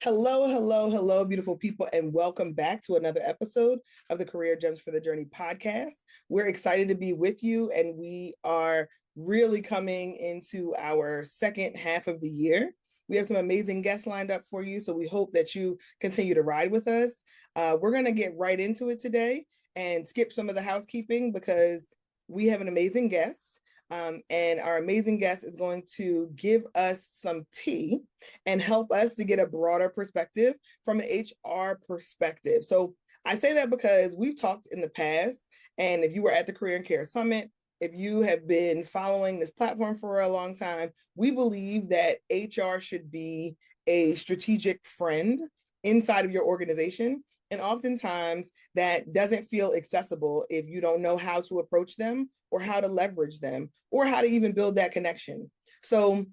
Hello, hello, hello, beautiful people, and welcome back to another episode of the Career Gems for the Journey podcast. We're excited to be with you, and we are really coming into our second half of the year. We have some amazing guests lined up for you, so we hope that you continue to ride with us. We're going to get right into it today and skip some of the housekeeping because we have an amazing guest. And our amazing guest is going to give us some tea and help us to get a broader perspective from an HR perspective. So I say that because we've talked in the past, and if you were at the Career and Care Summit, if you have been following this platform for a long time, we believe that HR should be a strategic friend inside of your organization. And oftentimes that doesn't feel accessible if you don't know how to approach them or how to leverage them or how to even build that connection. So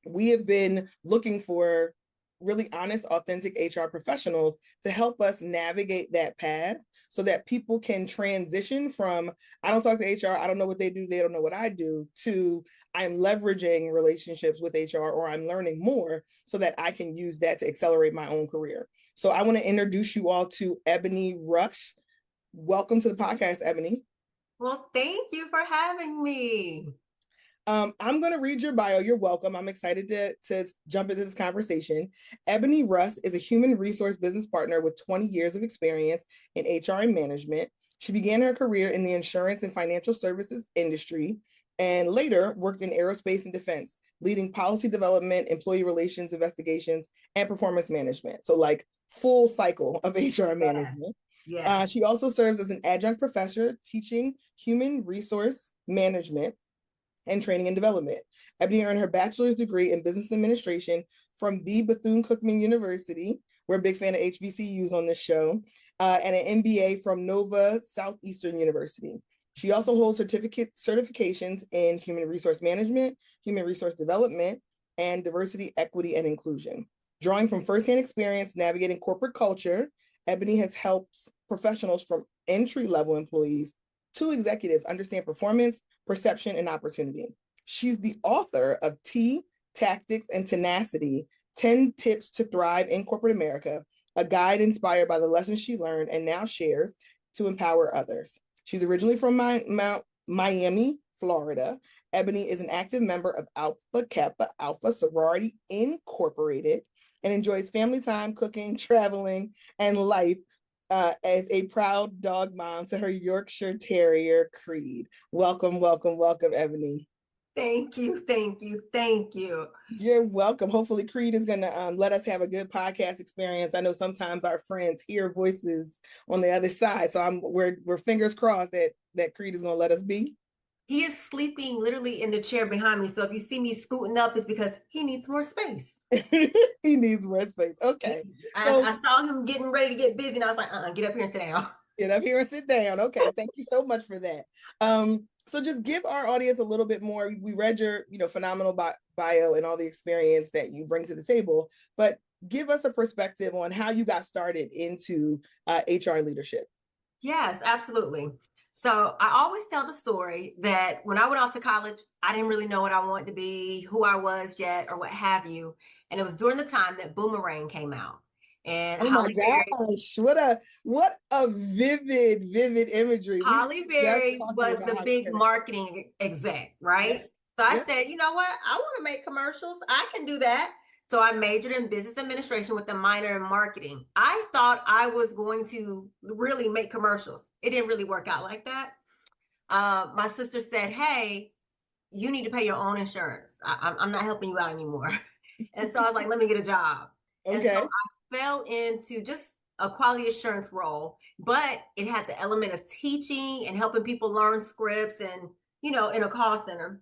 we have been looking for really honest, authentic HR professionals to help us navigate that path so that people can transition from, I don't talk to HR, I don't know what they do, they don't know what I do, to I'm leveraging relationships with HR or I'm learning more so that I can use that to accelerate my own career. So I want to introduce you all to Ebony Russ. Welcome to the podcast, Ebony. Well, thank you for having me. I'm going to read your bio. You're welcome. I'm excited to jump into this conversation. Ebony Russ is a human resource business partner with 20 years of experience in HR and management. She began her career in the insurance and financial services industry and later worked in aerospace and defense, leading policy development, employee relations investigations, and performance management. So like full cycle of HR management. Yes. She also serves as an adjunct professor teaching human resource management and training and development. Ebony earned her bachelor's degree in business administration from the Bethune-Cookman University. We're a big fan of HBCUs on this show, and an MBA from Nova Southeastern University. She also holds certifications in human resource management, human resource development, and diversity, equity, and inclusion. Drawing from firsthand experience navigating corporate culture, Ebony has helped professionals from entry-level employees to executives understand performance, perception, and opportunity. She's the author of Tea, Tactics, and Tenacity, 10 Tips to Thrive in Corporate America, a guide inspired by the lessons she learned and now shares to empower others. She's originally from Miami, Florida. Ebony is an active member of Alpha Kappa Alpha Sorority Incorporated and enjoys family time, cooking, traveling, and life as a proud dog mom to her Yorkshire Terrier, Creed. Welcome, welcome, welcome, Ebony. Thank you, thank you, thank you. You're welcome. Hopefully Creed is going to let us have a good podcast experience. I know sometimes our friends hear voices on the other side, so we're fingers crossed that Creed is going to let us be. He is sleeping literally in the chair behind me, so if you see me scooting up, it's because he needs more space. He needs more space. Okay. I saw him getting ready to get busy, and I was like, get up here and sit down. Get up here and sit down. Okay, thank you so much for that. So just give our audience a little bit more. We read your, phenomenal bio and all the experience that you bring to the table, but give us a perspective on how you got started into HR leadership. Yes, absolutely. So I always tell the story that when I went off to college, I didn't really know what I wanted to be, who I was yet, or what have you. And it was during the time that Boomerang came out. And oh my gosh, what a vivid imagery. Halle Berry was the big marketing exec, right? So I said, you know what? I want to make commercials. I can do that. So I majored in business administration with a minor in marketing. I thought I was going to really make commercials. It didn't really work out like that. My sister said, hey, you need to pay your own insurance. I'm not helping you out anymore. And so I was like, let me get a job. Okay. And so I fell into just a quality assurance role, but it had the element of teaching and helping people learn scripts and, in a call center.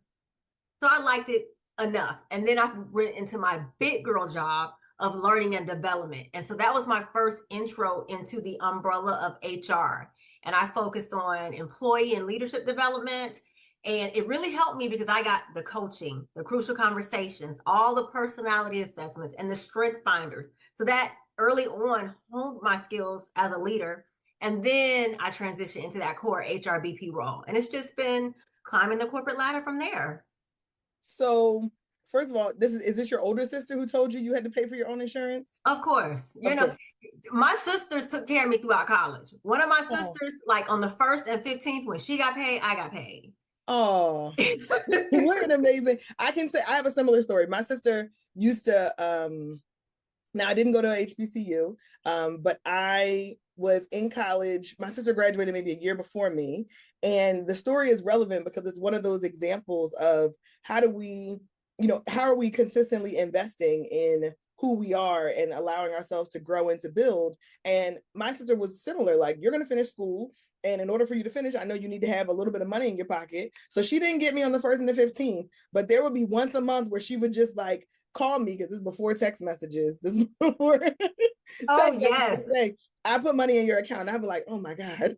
So I liked it enough. And then I went into my big girl job of learning and development. And so that was my first intro into the umbrella of HR. And I focused on employee and leadership development. And it really helped me because I got the coaching, the crucial conversations, all the personality assessments, and the strength finders. So that early on honed my skills as a leader. And then I transitioned into that core HRBP role. And it's just been climbing the corporate ladder from there. So First of all, is this your older sister who told you had to pay for your own insurance? Of course. Of course. My sisters took care of me throughout college. One of my Oh, sisters, like on the 1st and 15th, when she got paid, I got paid. oh. What an amazing. I can say I have a similar story. My sister used to now I didn't go to HBCU, but I was in college. My sister graduated maybe a year before me. And the story is relevant because it's one of those examples of how do we, how are we consistently investing in who we are and allowing ourselves to grow and to build. And my sister was similar, like, you're going to finish school. And in order for you to finish, I know you need to have a little bit of money in your pocket. So she didn't get me on the 1st and the 15th, but there would be once a month where she would just like call me, because this is before text messages. This is before Oh, yes. say, I put money in your account. I'd be like, oh my God.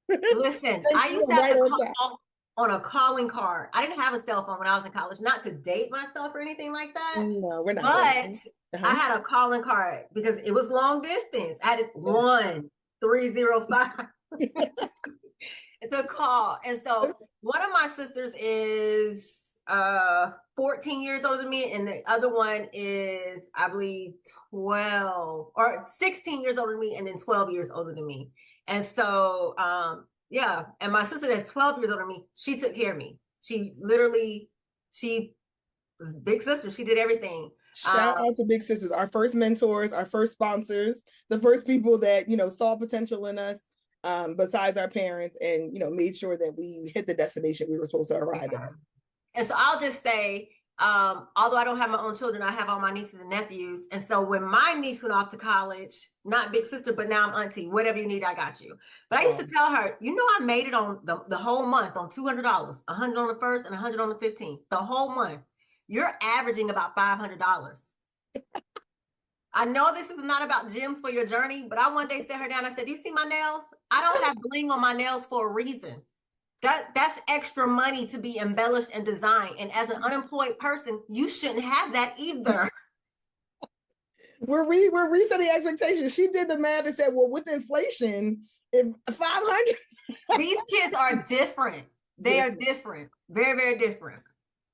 Listen, I used to have to call on a calling card. I didn't have a cell phone when I was in college, not to date myself or anything like that. No, we're not. But I had a calling card because it was long distance. I had 1305. It's a call. And so one of my sisters is 14 years older than me, and the other one is, I believe, 12 or 16 years older than me, and then 12 years older than me. And so yeah, and my sister that's 12 years older than me, she took care of me. She was big sister. She did everything. Shout out to big sisters, our first mentors, our first sponsors, the first people that saw potential in us, besides our parents, and made sure that we hit the destination we were supposed to arrive at. And so I'll just say, although I don't have my own children, I have all my nieces and nephews. And so when my niece went off to college, not big sister, but now I'm auntie, whatever you need, I got you. But I used to tell her, I made it on the whole month on $200, $100 on the 1st and $100 on the 15th, the whole month. You're averaging about $500. I know this is not about gems for your journey, but I one day sat her down. I said, "Do you see my nails? I don't have bling on my nails for a reason. That's extra money to be embellished and designed. And as an unemployed person, you shouldn't have that either." We're resetting expectations. She did the math and said, well, with inflation, if 500. These kids are different. They are different. Very, very different.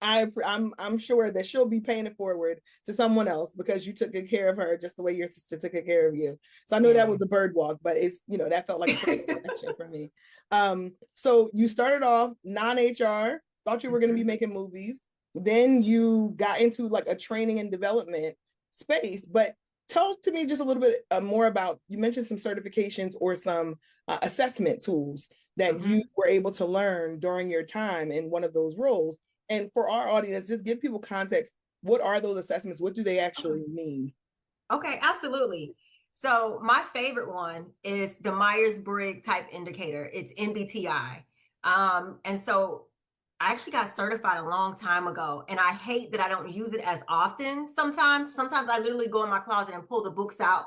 I'm sure that she'll be paying it forward to someone else because you took good care of her just the way your sister took good care of you. So I know that was a bird walk, but it's that felt like a connection for me. So you started off non-HR, thought you were going to be making movies. Then you got into like a training and development space. But tell to me just a little bit more about, you mentioned some certifications or some assessment tools that you were able to learn during your time in one of those roles. And for our audience, just give people context. What are those assessments? What do they actually mean? Okay, absolutely. So my favorite one is the Myers-Briggs type indicator. It's MBTI. And so I actually got certified a long time ago, and I hate that I don't use it as often sometimes. Sometimes I literally go in my closet and pull the books out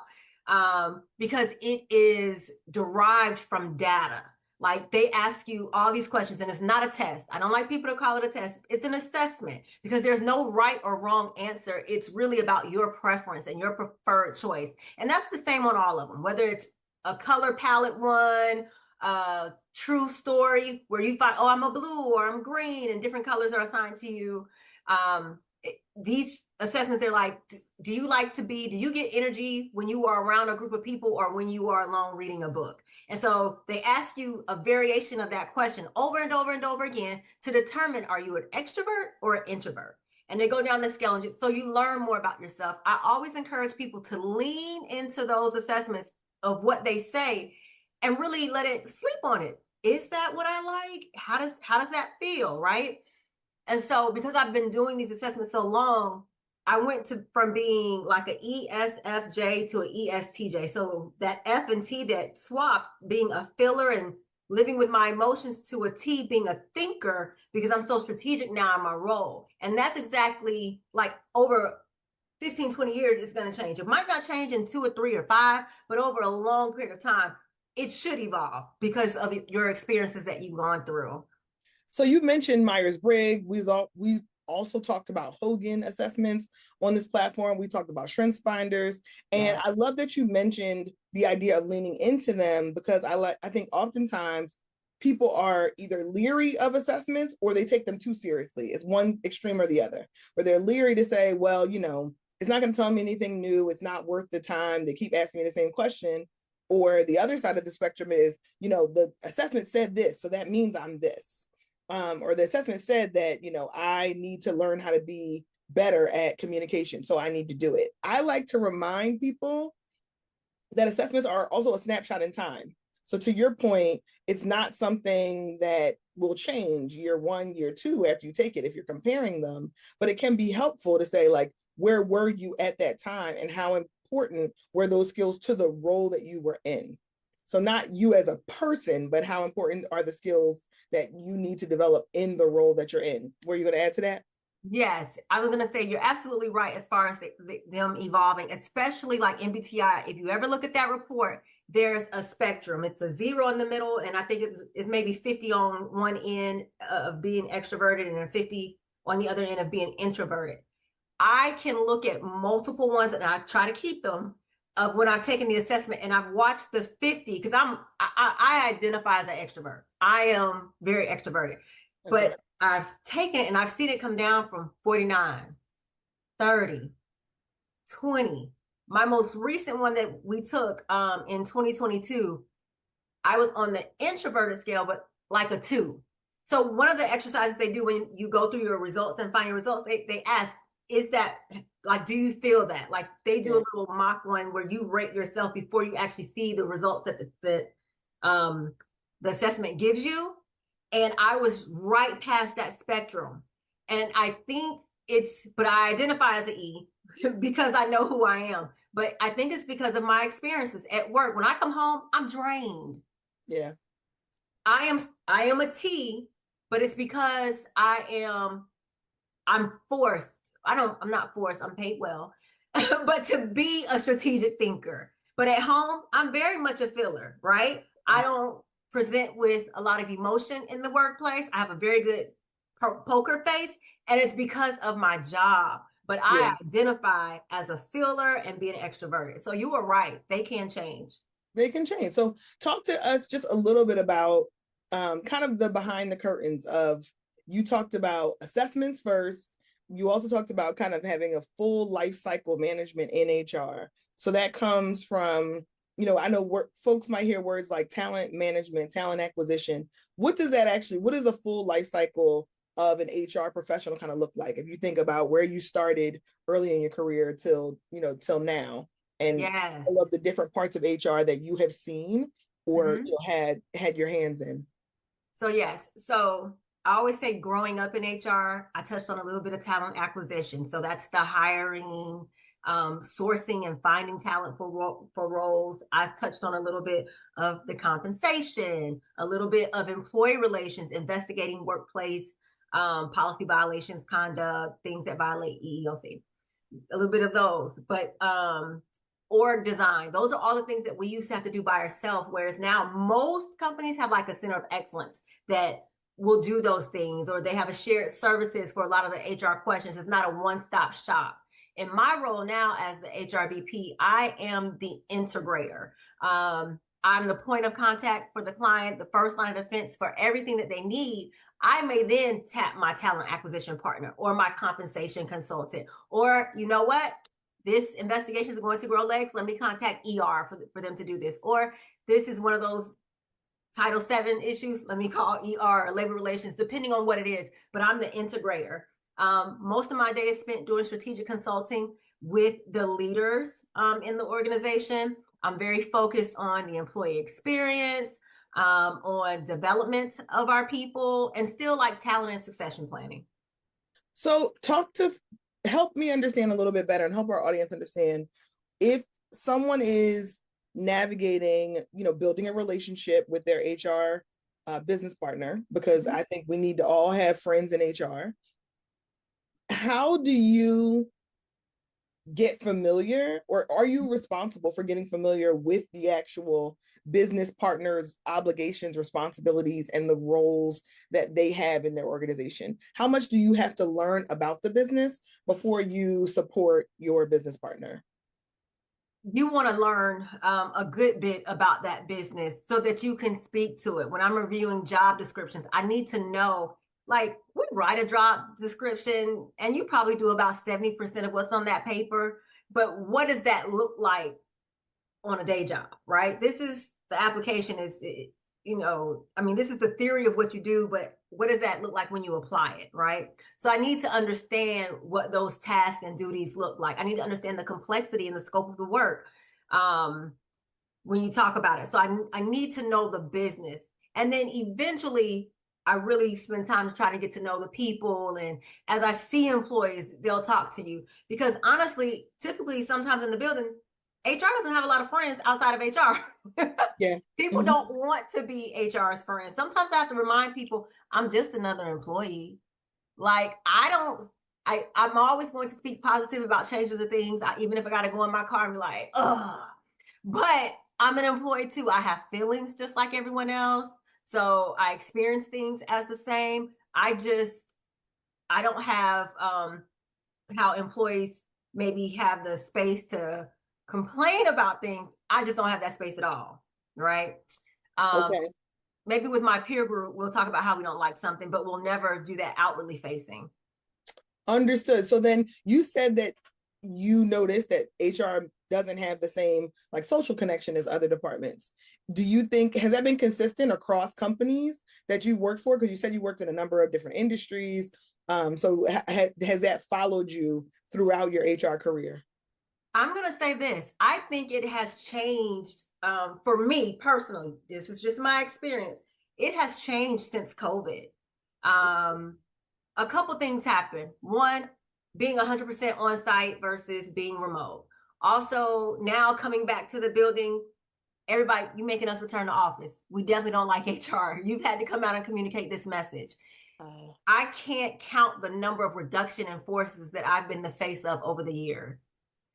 because it is derived from data. Like, they ask you all these questions, and it's not a test. I don't like people to call it a test. It's an assessment because there's no right or wrong answer. It's really about your preference and your preferred choice. And that's the same on all of them, whether it's a color palette one, true story where you find, oh, I'm a blue or I'm green, and different colors are assigned to you. These assessments, they're like, do you get energy when you are around a group of people or when you are alone reading a book? And so they ask you a variation of that question over and over and over again to determine, are you an extrovert or an introvert? And they go down the scale, and so you learn more about yourself. I always encourage people to lean into those assessments of what they say and really let it sleep on it. Is that what I like? How does that feel, right? And so because I've been doing these assessments so long, I went from being like an ESFJ to an ESTJ. So that F and T that swapped, being a filler and living with my emotions, to a T, being a thinker, because I'm so strategic now in my role. And that's exactly, like, over 15, 20 years, it's going to change. It might not change in 2 or 3 or 5, but over a long period of time, it should evolve because of your experiences that you've gone through. So you mentioned Myers-Briggs. We also talked about Hogan assessments on this platform. We talked about Strengths Finders. And I love that you mentioned the idea of leaning into them, because I think oftentimes people are either leery of assessments or they take them too seriously. It's one extreme or the other, where they're leery to say, well, it's not going to tell me anything new. It's not worth the time. They keep asking me the same question. Or the other side of the spectrum is, the assessment said this, so that means I'm this. Or the assessment said that, I need to learn how to be better at communication, so I need to do it. I like to remind people that assessments are also a snapshot in time. So to your point, it's not something that will change year one, year two after you take it if you're comparing them, but it can be helpful to say, like, where were you at that time and how important were those skills to the role that you were in? So not you as a person, but how important are the skills that you need to develop in the role that you're in? Were you going to add to that? Yes, I was going to say you're absolutely right as far as them evolving, especially like MBTI. If you ever look at that report, there's a spectrum. It's a 0 in the middle, and I think it's maybe 50 on one end of being extroverted and a 50 on the other end of being introverted. I can look at multiple ones, and I try to keep them of when I've taken the assessment, and I've watched the 50 because I identify as an extrovert. I am very extroverted, but I've taken it and I've seen it come down from 49, 30, 20. My most recent one that we took in 2022, I was on the introverted scale, but like a 2. So one of the exercises they do when you go through your results and find your results, they ask, is that, like, do you feel that? Like, they do a little mock one where you rate yourself before you actually see the results that the assessment gives you. And I was right past that spectrum. And I think but I identify as an E because I know who I am. But I think it's because of my experiences at work. When I come home, I'm drained. Yeah. I am a T, but it's because I'm forced. I'm not forced, I'm paid well, but to be a strategic thinker. But at home, I'm very much a filler, right? I don't present with a lot of emotion in the workplace. I have a very good poker face, and it's because of my job. But I identify as a filler and being extroverted. So you were right. They can change. They can change. So talk to us just a little bit about kind of the behind the curtains of, you talked about assessments first. You also talked about kind of having a full life cycle management in HR. So that comes from, I know folks might hear words like talent management, talent acquisition. What is a full life cycle of an HR professional kind of look like? If you think about where you started early in your career till now, and all of the different parts of HR that you have seen or had your hands in. So yes. So I always say growing up in HR, I touched on a little bit of talent acquisition. So that's the hiring, sourcing and finding talent for roles. I've touched on a little bit of the compensation, a little bit of employee relations, investigating workplace policy violations, conduct, things that violate EEOC, a little bit of those. But org design, those are all the things that we used to have to do by ourselves, whereas now most companies have like a center of excellence that will do those things, or they have a shared services for a lot of the HR questions. It's not a one-stop shop. In my role now as the HRBP, I am the integrator. I'm the point of contact for the client, the first line of defense for everything that they need. I may then tap my talent acquisition partner or my compensation consultant, or you know what? This investigation is going to grow legs. Let me contact ER for them to do this. Or this is one of those Title VII issues. Let me call ER or labor relations, depending on what it is. But I'm the integrator. Most of my day is spent doing strategic consulting with the leaders in the organization. I'm very focused on the employee experience, on development of our people, and still like talent and succession planning. So help me understand a little bit better and help our audience understand, if someone is navigating, building a relationship with their HR business partner, because I think we need to all have friends in HR. How do you get familiar, or are you responsible for getting familiar with the actual business partners' obligations, responsibilities, and the roles that they have in their organization? How much do you have to learn about the business before you support your business partner? you want to learn a good bit about that business so that you can speak to it. When I'm reviewing job descriptions, I need to know, like, we write a job description and you probably do about 70% of what's on that paper. But what does that look like on a day job, right? This is the application is, I mean, this is the theory of what you do, but what does that look like when you apply it, right? So I need to understand what those tasks and duties look like. I need to understand the complexity and the scope of the work when you talk about it. So I need to know the business. And then eventually, I really spend time trying to get to know the people. And as I see employees, they'll talk to you. Because honestly, typically, sometimes in the building, HR doesn't have a lot of friends outside of HR. Yeah. People Mm-hmm. don't want to be HR's friends. Sometimes I have to remind people I'm just another employee. Like I'm always going to speak positive about changes of things, even if I got to go in my car and be like, ugh. But I'm an employee too. I have feelings just like everyone else. So I experience things as the same. I don't have how employees maybe have the space to complain about things. I just don't have that space at all. Right. Um, Okay. Maybe with my peer group, we'll talk about how we don't like something, but we'll never do that outwardly facing. Understood. So then you said that you noticed that HR doesn't have the same like social connection as other departments. Do you think has that been consistent across companies that you worked for? Because you said you worked in a number of different industries. So has that followed you throughout your HR career? I'm going to say this. I think it has changed for me personally. This is just my experience. It has changed since COVID. Um, a couple things happen. One, being 100% on site versus being remote. Also, now coming back to the building, everybody, you making us return to office. We definitely don't like HR. You've had to come out and communicate this message. I can't count the number of reduction in forces that I've been the face of over the years.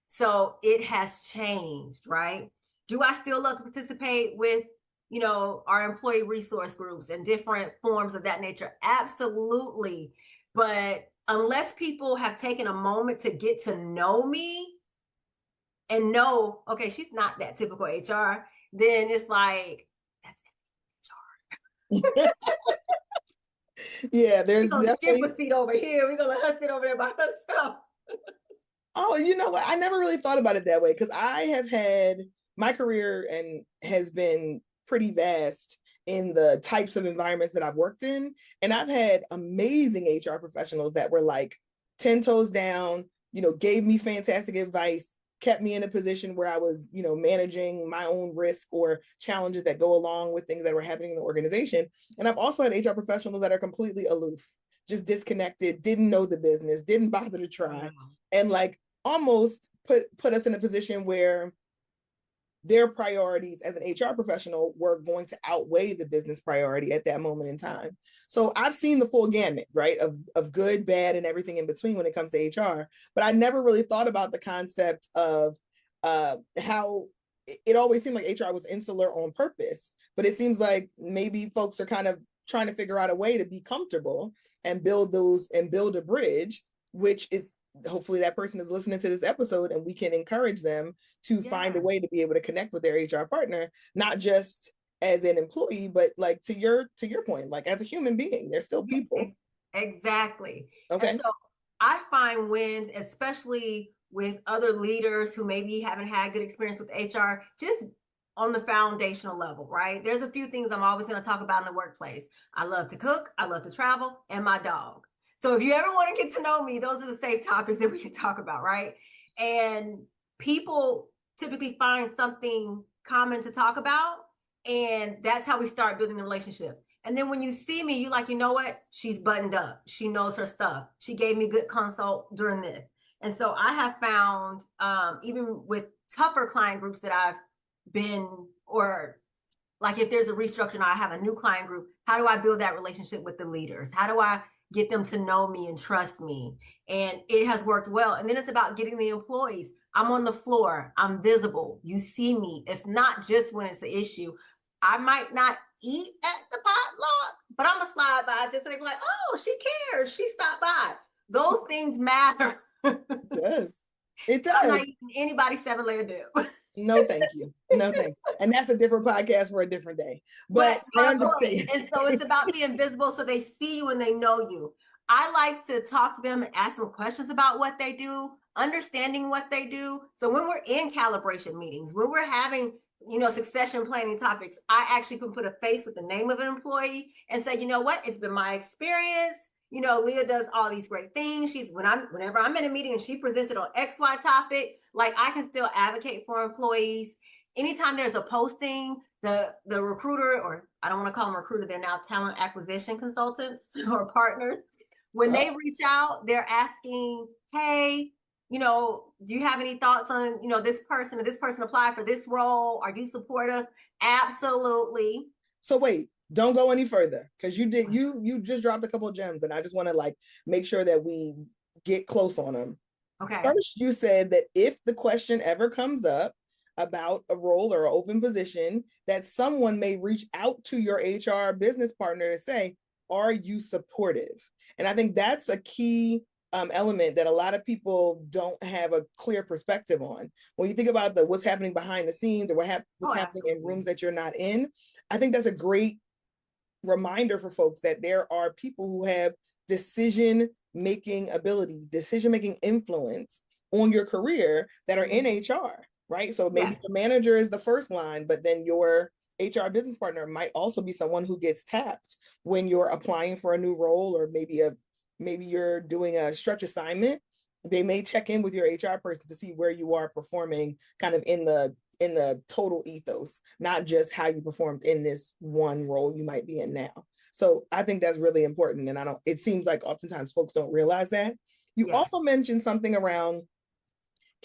So it has changed, right? Do I still love to participate with, our employee resource groups and different forms of that nature? Absolutely. But unless people have taken a moment to get to know me and know, okay, she's not that typical HR, then it's like, that's HR. Yeah, We're there's going to skip definitely. a seat over here. We're going to let her sit over there by herself. Oh, you know what? I never really thought about it that way because I have had my career and has been pretty vast in the types of environments that I've worked in. And I've had amazing HR professionals that were like 10 toes down, gave me fantastic advice, kept me in a position where I was, managing my own risk or challenges that go along with things that were happening in the organization. And I've also had HR professionals that are completely aloof, just disconnected, didn't know the business, didn't bother to Oh, try, wow. and like almost put us in a position where their priorities as an HR professional were going to outweigh the business priority at that moment in time. So I've seen the full gamut, right, of good, bad, and everything in between when it comes to HR. But I never really thought about the concept of how it always seemed like HR was insular on purpose. But it seems like maybe folks are kind of trying to figure out a way to be comfortable and build a bridge, which is hopefully that person is listening to this episode and we can encourage them to find a Yeah. way to be able to connect with their HR partner, not just as an employee, but like to your point, like as a human being, they're still Yeah, people. exactly. And Okay. so I find wins, especially with other leaders who maybe haven't had good experience with HR, just on the foundational level, right? There's a few things I'm always going to talk about in the workplace. I love to cook, I love to travel, and my dog. So if you ever want to get to know me, those are the safe topics that we can talk about, right? And people typically find something common to talk about, and that's how we start building the relationship. And then when you see me, you're like, you know what? She's buttoned up. She knows her stuff. She gave me good consult during this. And so I have found, even with tougher client groups that I've been, or like if there's a restructure and I have a new client group, how do I build that relationship with the leaders? How do I get them to know me and trust me? And it has worked well. And then it's about getting the employees. I'm on the floor. I'm visible. You see me. It's not just when it's an issue. I might not eat at the potluck, but I'm gonna slide by just so they be like, oh, she cares. She stopped by. Those things matter. It does. It I'm does. not eating anybody's 7-layer dip. No, thank you. No, thank you. And that's a different podcast for a different day. But I my point, understand. and so it's about being visible so they see you and they know you. I like to talk to them and ask them questions about what they do, understanding what they do. So when we're in calibration meetings, when we're having, succession planning topics, I actually can put a face with the name of an employee and say, you know what, it's been my experience. Leah does all these great things. Whenever I'm in a meeting and she presents it on XY topic, like I can still advocate for employees. Anytime there's a posting, the recruiter, or I don't want to call them recruiter, they're now talent acquisition consultants or partners. When they reach out, they're asking, hey, do you have any thoughts on, this person, or this person applied for this role? Are you supportive? Absolutely. So wait, don't go any further, because you just dropped a couple of gems, and I just want to like make sure that we get close on them. Okay. First, you said that if the question ever comes up about a role or an open position, that someone may reach out to your HR business partner to say, are you supportive? And I think that's a key element that a lot of people don't have a clear perspective on. When you think about what's happening behind the scenes, or what's happening in rooms that you're not in, I think that's a great reminder for folks that there are people who have decision-making ability, decision-making influence on your career that are in HR, right? So maybe the manager is the first line, but then your HR business partner might also be someone who gets tapped when you're applying for a new role, or maybe you're doing a stretch assignment. They may check in with your HR person to see where you are performing kind of in the total ethos, not just how you performed in this one role you might be in now. So I think that's really important. And it seems like oftentimes folks don't realize that. You also mentioned something around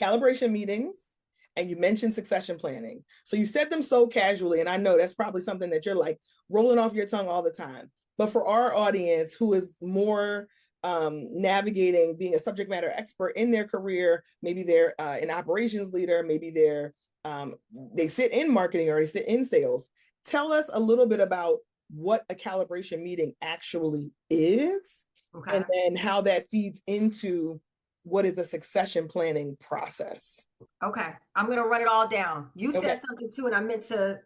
calibration meetings, and you mentioned succession planning. So you said them so casually, and I know that's probably something that you're like rolling off your tongue all the time. But for our audience who is more navigating being a subject matter expert in their career, maybe they're an operations leader, maybe they sit in marketing or they sit in sales. Tell us a little bit about what a calibration meeting actually is, and then how that feeds into what is a succession planning process. Okay, I'm going to run it all down. You said something too, and I meant to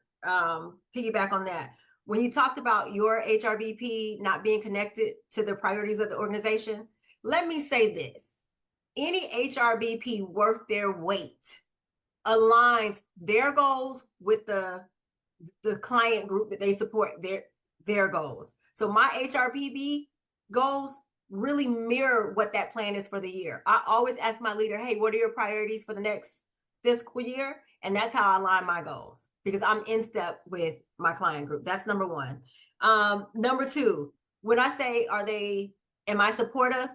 piggyback on that. When you talked about your HRBP not being connected to the priorities of the organization, let me say this. Any HRBP worth their weight aligns their goals with the client group that they support, their goals. So my HRBP goals really mirror what that plan is for the year. I always ask my leader, hey, what are your priorities for the next fiscal year? And that's how I align my goals, because I'm in step with my client group. That's number one. Number two, when I say, am I supportive?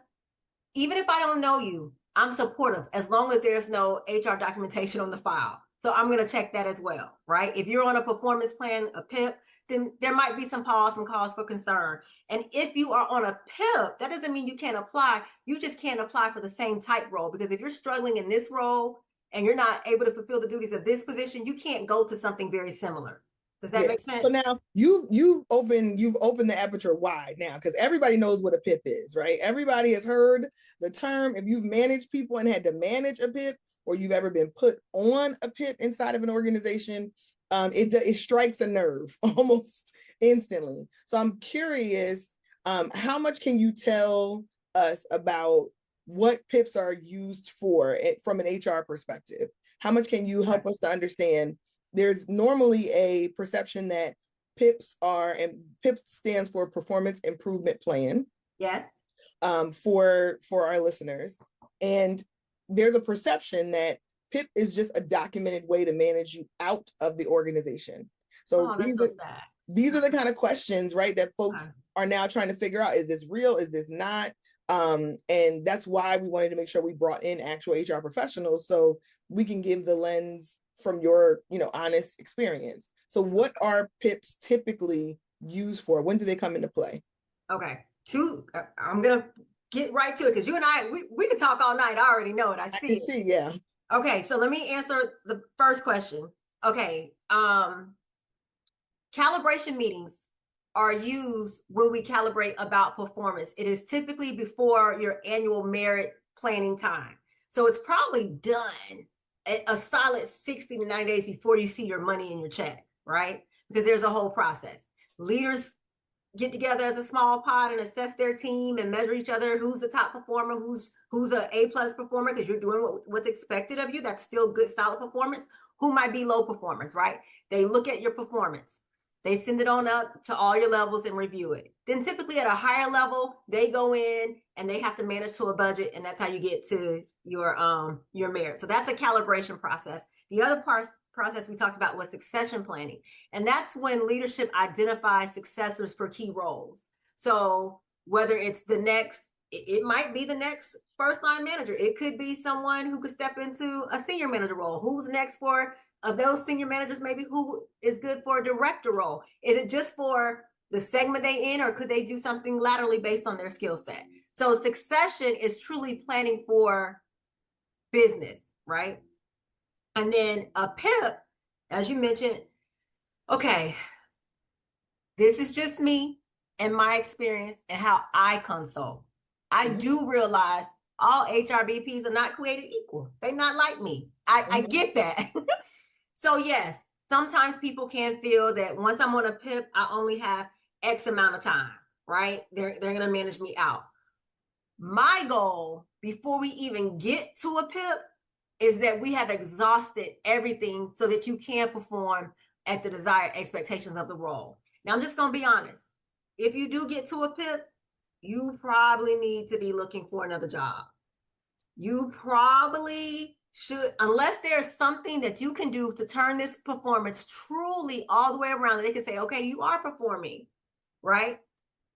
Even if I don't know you, I'm supportive as long as there's no HR documentation on the file. So I'm going to check that as well, right? If you're on a performance plan, a PIP, then there might be some cause for concern. And if you are on a PIP, that doesn't mean you can't apply. You just can't apply for the same type role, because if you're struggling in this role and you're not able to fulfill the duties of this position, you can't go to something very similar. Does that make sense? So now you've opened the aperture wide now, because everybody knows what a PIP is, right? Everybody has heard the term. If you've managed people and had to manage a PIP, or you've ever been put on a PIP inside of an organization, it strikes a nerve almost instantly. So I'm curious, how much can you tell us about what PIPs are used for from an HR perspective? How much can you help us to understand? There's normally a perception that PIPs and PIP stands for Performance Improvement Plan. Yes. For our listeners. And there's a perception that PIP is just a documented way to manage you out of the organization. So these are the kind of questions, right, that folks are now trying to figure out. Is this real? Is this not? And that's why we wanted to make sure we brought in actual HR professionals so we can give the lens from your, honest experience. So what are PIPs typically used for? When do they come into play? Okay. I'm going to get right to it, because you and I, we can talk all night. I already know it. I see it. Yeah. Okay. So let me answer the first question. Okay. Calibration meetings are used when we calibrate about performance. It is typically before your annual merit planning time. So it's probably done a solid 60 to 90 days before you see your money in your check, right? Because there's a whole process. Leaders get together as a small pod and assess their team and measure each other, who's the top performer, who's a A+ performer, because you're doing what's expected of you. That's still good, solid performance. Who might be low performers, right? They look at your performance. They send it on up to all your levels and review it. Then typically at a higher level, they go in and they have to manage to a budget, and that's how you get to your merit. So that's a calibration process. The other process we talked about was succession planning. And that's when leadership identifies successors for key roles. So whether it's it might be the next first line manager. It could be someone who could step into a senior manager role. Who's next for, of those senior managers, maybe who is good for a director role? Is it just for the segment they in, or could they do something laterally based on their skill set? So succession is truly planning for business, right? And then a PIP, as you mentioned, okay, this is just me and my experience and how I consult. I do realize all HRBPs are not created equal. They're not like me. I get that. So yes, sometimes people can feel that once I'm on a PIP, I only have X amount of time, right? They're going to manage me out. My goal before we even get to a PIP is that we have exhausted everything so that you can perform at the desired expectations of the role. Now, I'm just going to be honest. If you do get to a PIP, you probably need to be looking for another job. You probably should, unless there's something that you can do to turn this performance truly all the way around, they can say, okay, you are performing, right?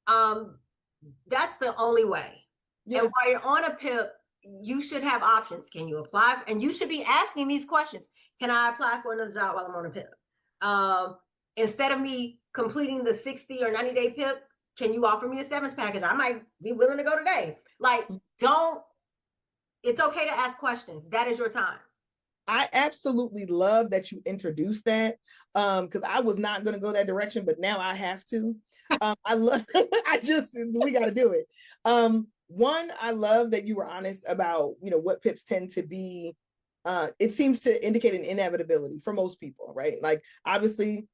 That's the only way. Yeah. And while you're on a PIP, you should have options. Can you apply? And you should be asking these questions. Can I apply for another job while I'm on a PIP? Instead of me completing the 60 or 90-day PIP, can you offer me a severance package? I might be willing to go today. Like, it's okay to ask questions. That is your time. I absolutely love that you introduced that, because I was not going to go that direction, but now I have to. I love, we got to do it. One, I love that you were honest about, what PIPs tend to be. It seems to indicate an inevitability for most people, right? Like, obviously,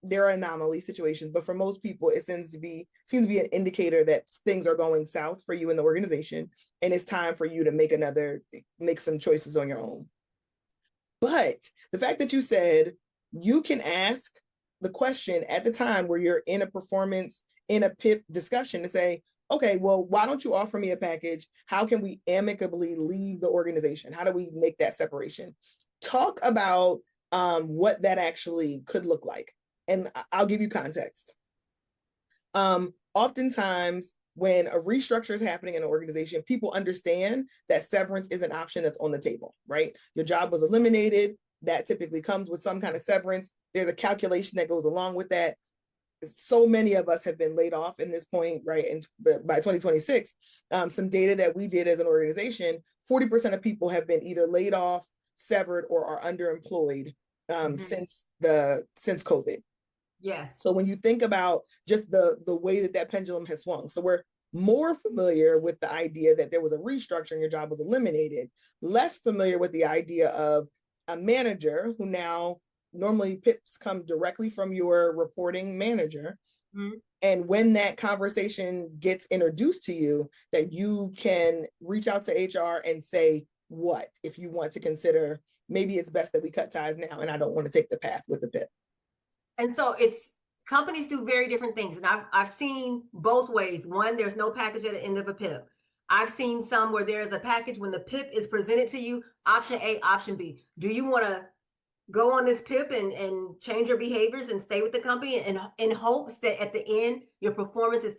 there are anomaly situations, but for most people, it seems to be an indicator that things are going south for you in the organization, and it's time for you to make some choices on your own. But the fact that you said you can ask the question at the time where you're in a PIP discussion to say, okay, well, why don't you offer me a package? How can we amicably leave the organization? How do we make that separation? Talk about what that actually could look like. And I'll give you context. Oftentimes, when a restructure is happening in an organization, people understand that severance is an option that's on the table, right? Your job was eliminated. That typically comes with some kind of severance. There's a calculation that goes along with that. So many of us have been laid off in this point, right? And by 2026, some data that we did as an organization, 40% of people have been either laid off, severed, or are underemployed since COVID. Yes. So when you think about just the way that pendulum has swung, so we're more familiar with the idea that there was a restructure and your job was eliminated, less familiar with the idea of a manager who now normally PIPs come directly from your reporting manager. And when that conversation gets introduced to you, that you can reach out to HR and say, what, if you want to consider, maybe it's best that we cut ties now and I don't want to take the path with the PIP. And so companies do very different things. And I've seen both ways. One, there's no package at the end of a PIP. I've seen some where there's a package when the PIP is presented to you, option A, option B. Do you want to go on this PIP and change your behaviors and stay with the company in hopes that at the end, your performance is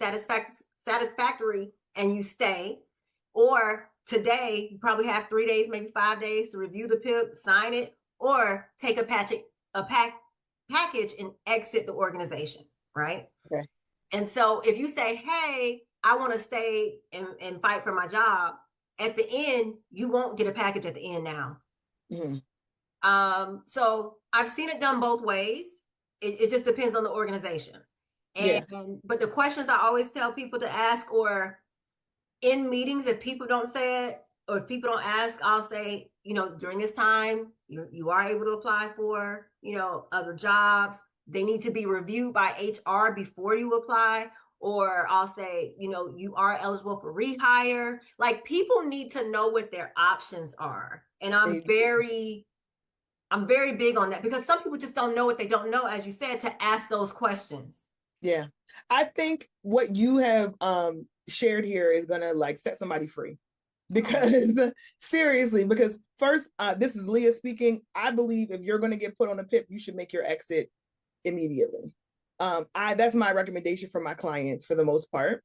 satisfactory and you stay? Or today, you probably have 3 days, maybe 5 days to review the PIP, sign it, or take a package and exit the organization, right? Okay. And so if you say, hey, I want to stay and fight for my job, at the end, you won't get a package at the end now. So I've seen it done both ways. It just depends on the organization. But the questions I always tell people to ask, or in meetings, if people don't say it, or if people don't ask, I'll say, during this time, you are able to apply for, other jobs. They need to be reviewed by HR before you apply. Or I'll say, you are eligible for rehire. Like, people need to know what their options are. And I'm very big on that, because some people just don't know what they don't know, as you said, to ask those questions. Yeah. I think what you have shared here is gonna like set somebody free. Because seriously, because first, this is Leah speaking. I believe if you're going to get put on a PIP, you should make your exit immediately. That's my recommendation for my clients for the most part.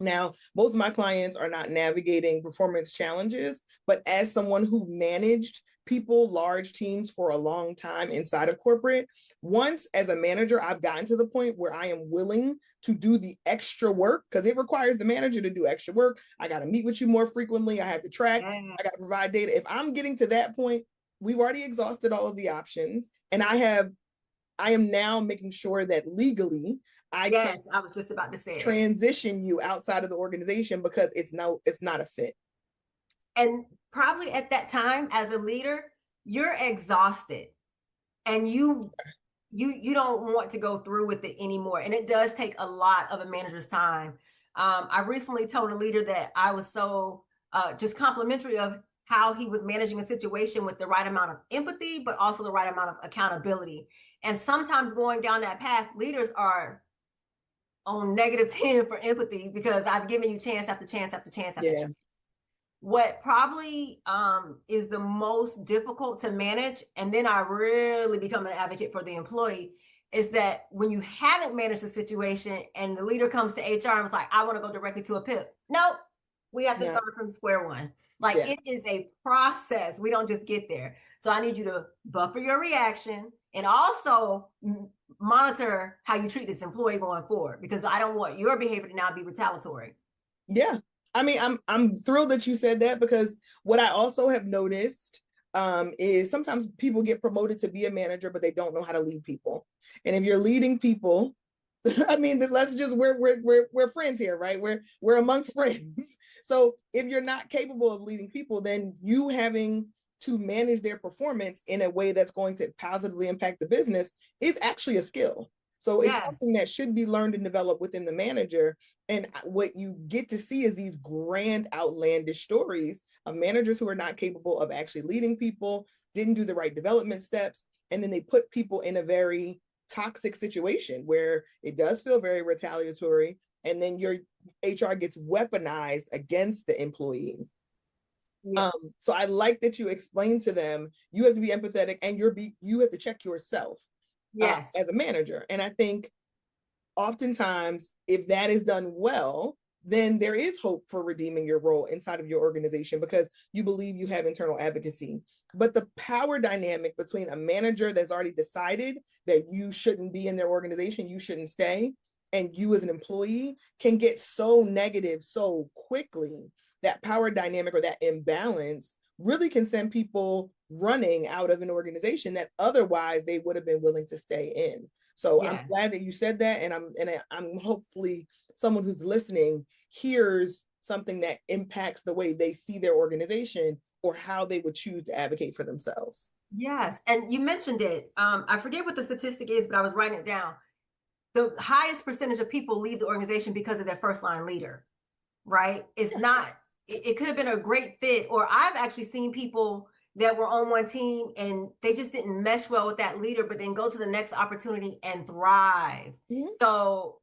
Now, most of my clients are not navigating performance challenges, but as someone who managed people, large teams for a long time inside of corporate, once as a manager, I've gotten to the point where I am willing to do the extra work, because it requires the manager to do extra work. I got to meet with you more frequently. I have to track. I got to provide data. If I'm getting to that point, we've already exhausted all of the options, and I am now making sure that legally I was just about to say transition you outside of the organization, because it's not a fit. And probably at that time, as a leader, you're exhausted, and you don't want to go through with it anymore. And it does take a lot of a manager's time. I recently told a leader that I was so just complimentary of how he was managing a situation with the right amount of empathy, but also the right amount of accountability. And sometimes going down that path, leaders are on -10 for empathy, because I've given you chance after chance after chance after chance. What probably is the most difficult to manage, and then I really become an advocate for the employee, is that when you haven't managed the situation and the leader comes to HR and is like, I want to go directly to a PIP. Nope, we have to start from square one. Like, it is a process. We don't just get there. So I need you to buffer your reaction, and also monitor how you treat this employee going forward, because I don't want your behavior to now be retaliatory. Yeah. I mean, I'm thrilled that you said that, because what I also have noticed is sometimes people get promoted to be a manager, but they don't know how to lead people. And if you're leading people, I mean, let's just we're friends here, right? We're amongst friends. So if you're not capable of leading people, then you having to manage their performance in a way that's going to positively impact the business is actually a skill. So it's something that should be learned and developed within the manager. And what you get to see is these grand, outlandish stories of managers who are not capable of actually leading people, didn't do the right development steps, and then they put people in a very toxic situation where it does feel very retaliatory, and then your HR gets weaponized against the employee. So I like that you explained to them you have to be empathetic, and you have to check yourself as a manager. And I think oftentimes, if that is done well, then there is hope for redeeming your role inside of your organization, because you believe you have internal advocacy. But the power dynamic between a manager that's already decided that you shouldn't be in their organization, you shouldn't stay, and you as an employee can get so negative so quickly. That power dynamic, or that imbalance, really can send people running out of an organization that otherwise they would have been willing to stay in. So I'm glad that you said that, and I'm hopefully someone who's listening hears something that impacts the way they see their organization or how they would choose to advocate for themselves. Yes, and you mentioned it. I forget what the statistic is, but I was writing it down. The highest percentage of people leave the organization because of their first line leader, right? It's not, it could have been a great fit, or I've actually seen people that were on one team and they just didn't mesh well with that leader, but then go to the next opportunity and thrive. So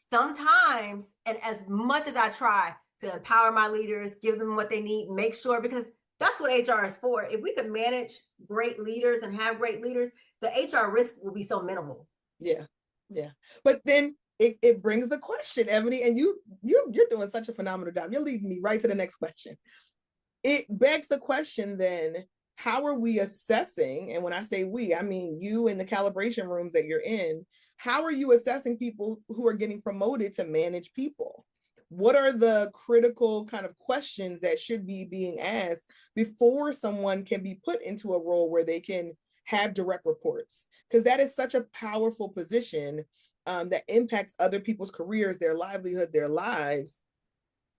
sometimes, and as much as I try to empower my leaders, give them what they need, make sure, because that's what HR is for. If we could manage great leaders and have great leaders, the HR risk will be so minimal. Yeah. But then it brings the question, Ebony, and you're doing such a phenomenal job. You're leading me right to the next question. It begs the question then, how are we assessing, and when I say we, I mean you in the calibration rooms that you're in, how are you assessing people who are getting promoted to manage people? What are the critical kind of questions that should be being asked before someone can be put into a role where they can have direct reports? Because that is such a powerful position that impacts other people's careers, their livelihood, their lives.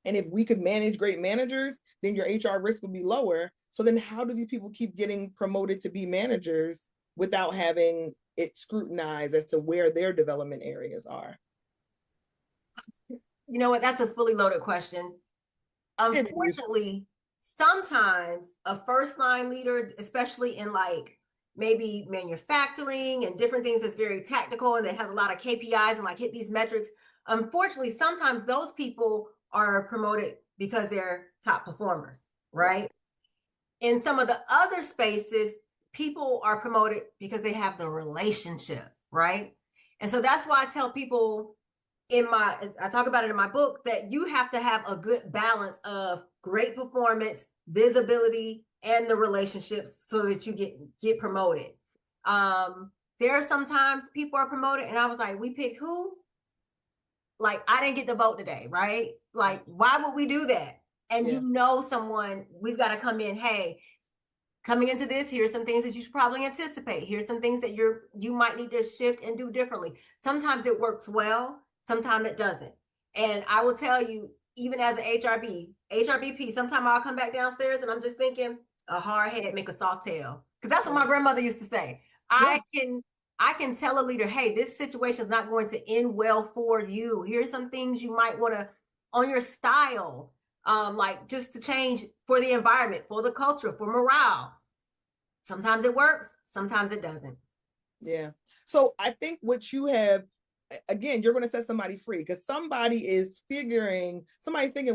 And if we could manage great managers, then your HR risk would be lower. So then how do these people keep getting promoted to be managers without having it scrutinized as to where their development areas are? You know what? That's a fully loaded question. Unfortunately, sometimes a first line leader, especially in like maybe manufacturing and different things that's very tactical and that has a lot of KPIs and like hit these metrics, unfortunately, sometimes those people are promoted because they're top performers, right? In some of the other spaces, people are promoted because they have the relationship, right? And so that's why I tell people I talk about it in my book, that you have to have a good balance of great performance, visibility, and the relationships so that you get promoted. There are sometimes people are promoted and I was like, we picked who? Like, I didn't get the vote today, right? Like, why would we do that? And you know someone, we've got to come in, hey, coming into this, here's some things that you should probably anticipate. Here's some things that you might need to shift and do differently. Sometimes it works well, sometimes it doesn't. And I will tell you, even as an HRBP, sometimes I'll come back downstairs and I'm just thinking, a hard head make a soft tail. Because that's what my grandmother used to say. I can tell a leader, hey, this situation is not going to end well for you. Here's some things you might want to on your style, like just to change for the environment, for the culture, for morale. Sometimes it works, sometimes it doesn't. Yeah. So I think what you have, again, you're going to set somebody free because somebody's thinking,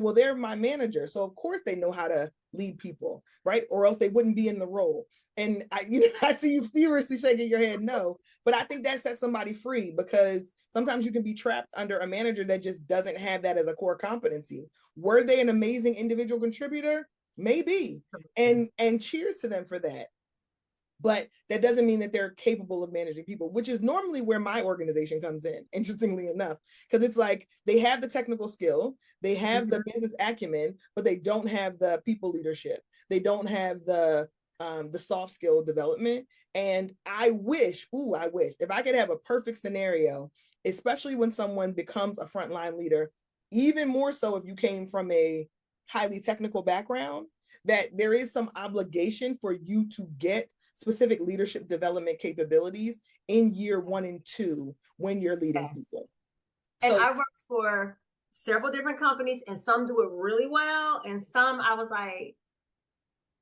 well, they're my manager. So of course they know how to lead people, right? Or else they wouldn't be in the role. And I see you feverishly shaking your head no, but I think that sets somebody free because sometimes you can be trapped under a manager that just doesn't have that as a core competency. Were they an amazing individual contributor? Maybe. And cheers to them for that. But that doesn't mean that they're capable of managing people, which is normally where my organization comes in, interestingly enough, because it's like they have the technical skill, they have the business acumen, but they don't have the people leadership. They don't have the soft skill development. And I wish if I could have a perfect scenario, especially when someone becomes a frontline leader, even more so if you came from a highly technical background, that there is some obligation for you to get specific leadership development capabilities in year 1 and 2 when you're leading people. And I worked for several different companies and some do it really well. And some I was like,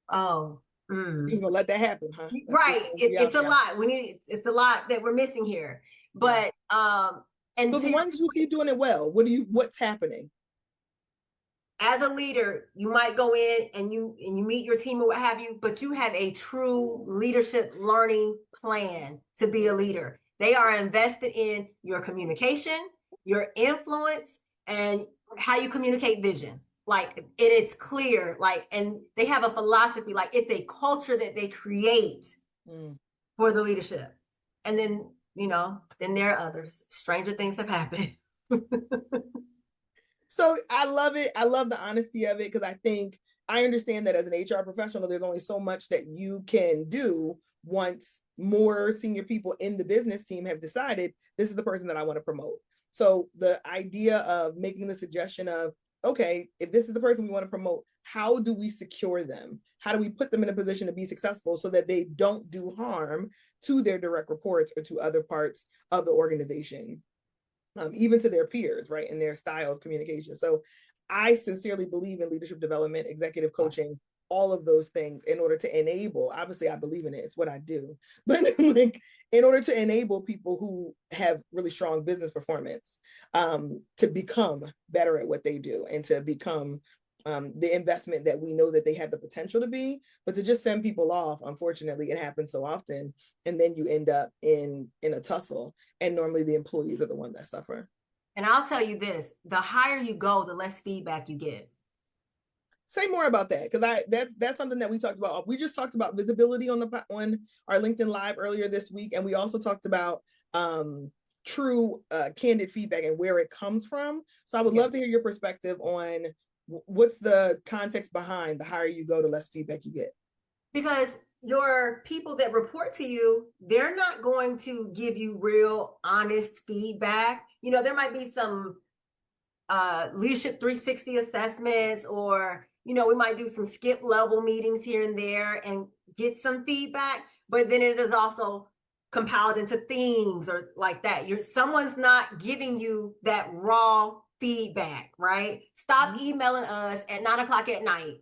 oh, you're just gonna let that happen, huh? Right. It's a lot. It's a lot that we're missing here. But and so the ones you see doing it well, what's happening? As a leader, you might go in and you meet your team or what have you, but you have a true leadership learning plan to be a leader. They are invested in your communication, your influence, and how you communicate vision. Like it's clear, like, and they have a philosophy, like it's a culture that they create for the leadership. And then, then there are others. Stranger things have happened. So I love it. I love the honesty of it because I understand that as an HR professional, there's only so much that you can do once more senior people in the business team have decided this is the person that I want to promote. So the idea of making the suggestion of, okay, if this is the person we want to promote, how do we secure them? How do we put them in a position to be successful so that they don't do harm to their direct reports or to other parts of the organization? Even to their peers, right, in their style of communication. So I sincerely believe in leadership development, executive coaching, all of those things in order to enable, obviously I believe in it, it's what I do, but like in order to enable people who have really strong business performance to become better at what they do and to become the investment that we know that they have the potential to be, but to just send people off, unfortunately, it happens so often. And then you end up in a tussle. And normally the employees are the ones that suffer. And I'll tell you this, the higher you go, the less feedback you get. Say more about that, because that's something that we talked about. We just talked about visibility on our LinkedIn Live earlier this week. And we also talked about true candid feedback and where it comes from. So I would love to hear your perspective on what's the context behind the higher you go, the less feedback you get. Because your people that report to you, they're not going to give you real honest feedback. There might be some leadership 360 assessments, or, we might do some skip level meetings here and there and get some feedback, but then it is also compiled into themes or like that. Someone's not giving you that raw feedback, right? Stop emailing us at 9:00 at night.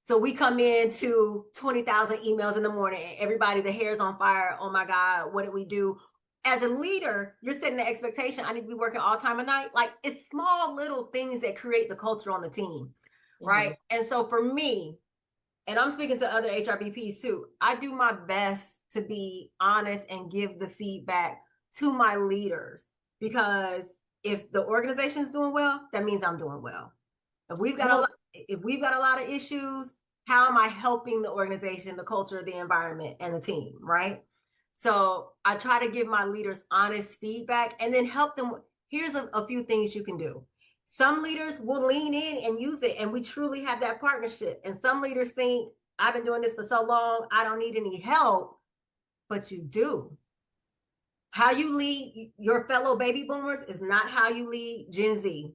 So we come in to 20,000 emails in the morning and everybody, the hair's on fire. Oh my God, what did we do? As a leader, you're setting the expectation. I need to be working all time of night. Like, it's small little things that create the culture on the team, right? And so for me, and I'm speaking to other HRBPs too, I do my best to be honest and give the feedback to my leaders, because if the organization is doing well, that means I'm doing well. If we've got a lot of issues, how am I helping the organization, the culture, the environment, and the team, right? So I try to give my leaders honest feedback and then help them. Here's a few things you can do. Some leaders will lean in and use it, and we truly have that partnership. And some leaders think, I've been doing this for so long, I don't need any help, but you do. How you lead your fellow baby boomers is not how you lead Gen Z.